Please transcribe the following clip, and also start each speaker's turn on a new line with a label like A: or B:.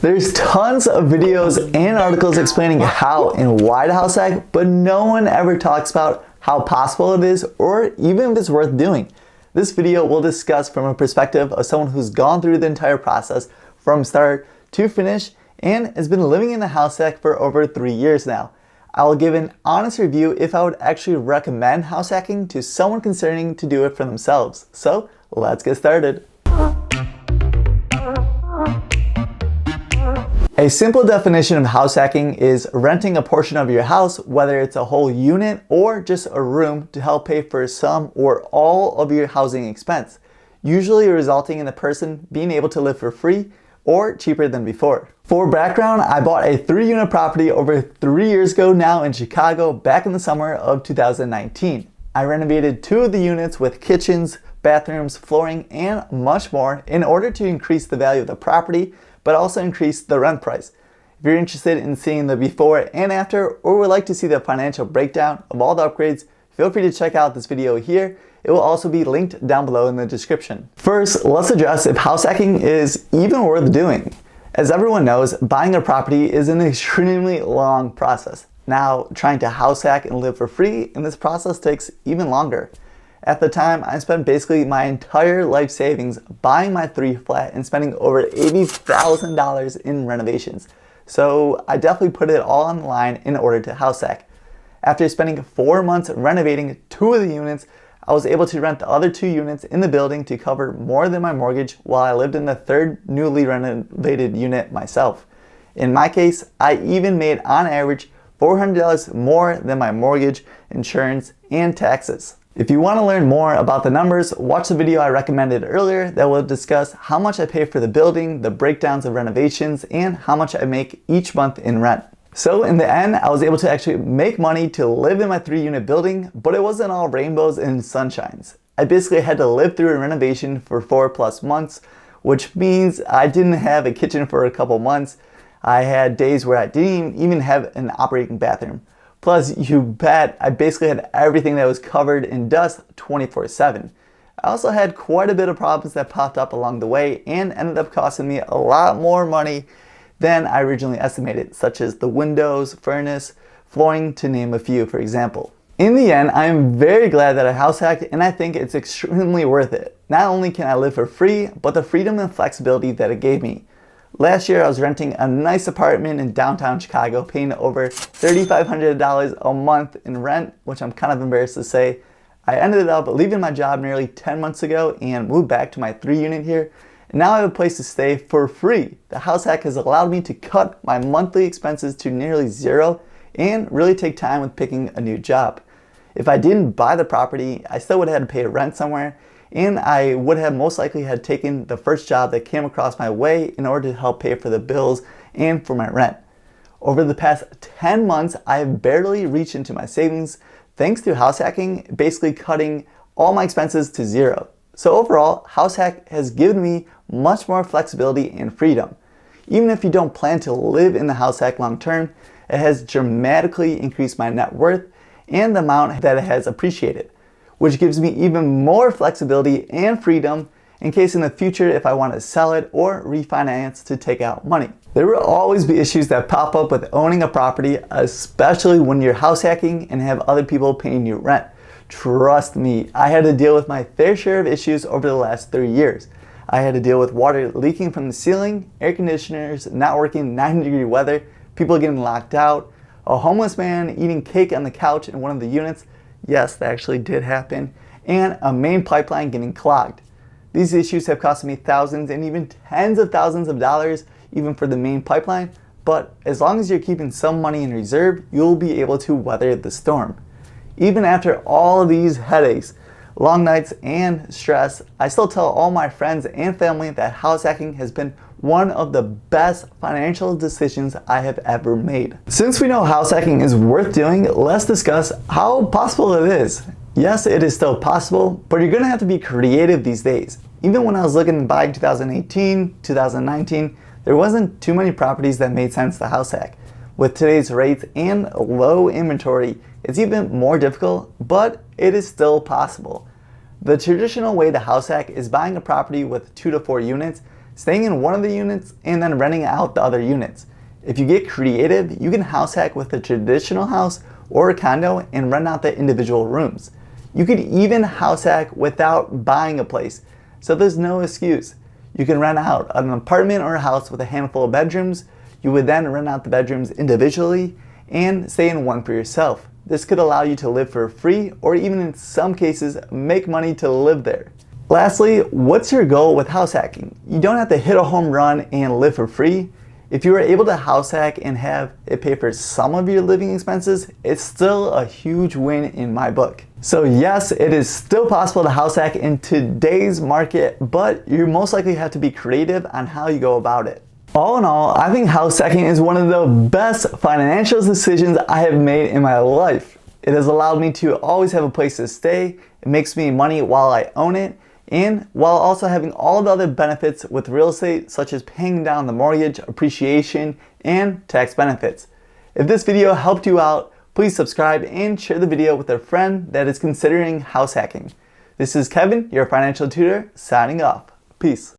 A: There's tons of videos and articles explaining how and why to house hack, but no one ever talks about how possible it is or even if it's worth doing. This video will discuss from a perspective of someone who's gone through the entire process from start to finish and has been living in the house hack for over 3 years now. I will give an honest review if I would actually recommend house hacking to someone considering to do it for themselves. So let's get started. A simple definition of house hacking is renting a portion of your house, whether it's a whole unit or just a room, to help pay for some or all of your housing expense, usually resulting in the person being able to live for free or cheaper than before. For background, I bought a 3-unit property over 3 years ago now in Chicago back in the summer of 2019. I renovated 2 of the units with kitchens, bathrooms, flooring, and much more in order to increase the value of the property, but also increase the rent price. If you're interested in seeing the before and after, or would like to see the financial breakdown of all the upgrades, feel free to check out this video here. It will also be linked down below in the description. First, let's address if house hacking is even worth doing. As everyone knows, buying a property is an extremely long process. Now, trying to house hack and live for free in this process takes even longer. At the time, I spent basically my entire life savings buying my 3 flat and spending over $80,000 in renovations. So I definitely put it all on the line in order to house hack. After spending 4 months renovating 2 of the units, I was able to rent the other 2 units in the building to cover more than my mortgage while I lived in the 3rd newly renovated unit myself. In my case, I even made on average $400 more than my mortgage, insurance, and taxes. If you want to learn more about the numbers, watch the video I recommended earlier that will discuss how much I pay for the building, the breakdowns of renovations, and how much I make each month in rent. So in the end, I was able to actually make money to live in my 3-unit building, but it wasn't all rainbows and sunshines. I basically had to live through a renovation for 4+ months, which means I didn't have a kitchen for a couple months. I had days where I didn't even have an operating bathroom. Plus, you bet, I basically had everything that was covered in dust 24/7. I also had quite a bit of problems that popped up along the way and ended up costing me a lot more money than I originally estimated, such as the windows, furnace, flooring, to name a few, for example. In the end, I am very glad that I house hacked, and I think it's extremely worth it. Not only can I live for free, but the freedom and flexibility that it gave me. Last year, I was renting a nice apartment in downtown Chicago, paying over $3,500 a month in rent, which I'm kind of embarrassed to say. I ended up leaving my job nearly 10 months ago and moved back to my 3-unit here. And now I have a place to stay for free. The house hack has allowed me to cut my monthly expenses to nearly zero and really take time with picking a new job. If I didn't buy the property, I still would have had to pay rent somewhere, and I would have most likely had taken the first job that came across my way in order to help pay for the bills and for my rent. Over the past 10 months, I have barely reached into my savings thanks to house hacking, basically cutting all my expenses to zero. So overall, house hack has given me much more flexibility and freedom. Even if you don't plan to live in the house hack long term, it has dramatically increased my net worth and the amount that it has appreciated, which gives me even more flexibility and freedom in case in the future if I want to sell it or refinance to take out money. There will always be issues that pop up with owning a property, especially when you're house hacking and have other people paying you rent. Trust me, I had to deal with my fair share of issues over the last 3 years. I had to deal with water leaking from the ceiling, air conditioners not working in 90-degree weather, people getting locked out, a homeless man eating cake on the couch in one of the units. Yes, that actually did happen. And a main pipeline getting clogged. These issues have cost me thousands and even tens of thousands of dollars even for the main pipeline, but as long as you're keeping some money in reserve, you'll be able to weather the storm. Even after all of these headaches, long nights, and stress, I still tell all my friends and family that house hacking has been one of the best financial decisions I have ever made. Since we know house hacking is worth doing, let's discuss how possible it is. Yes, it is still possible, but you're gonna have to be creative these days. Even when I was looking to buy in 2018, 2019, there wasn't too many properties that made sense to house hack. With today's rates and low inventory, it's even more difficult, but it is still possible. The traditional way to house hack is buying a property with 2 to 4 units, staying in one of the units and then renting out the other units. If you get creative, you can house hack with a traditional house or a condo and rent out the individual rooms. You could even house hack without buying a place, so there's no excuse. You can rent out an apartment or a house with a handful of bedrooms. You would then rent out the bedrooms individually and stay in one for yourself. This could allow you to live for free or even in some cases make money to live there. Lastly, what's your goal with house hacking? You don't have to hit a home run and live for free. If you are able to house hack and have it pay for some of your living expenses, it's still a huge win in my book. So yes, it is still possible to house hack in today's market, but you most likely have to be creative on how you go about it. All in all, I think house hacking is one of the best financial decisions I have made in my life. It has allowed me to always have a place to stay. It makes me money while I own it, and while also having all the other benefits with real estate, such as paying down the mortgage, appreciation, and tax benefits. If this video helped you out, please subscribe and share the video with a friend that is considering house hacking. This is Kevin, your financial tutor, signing off. Peace.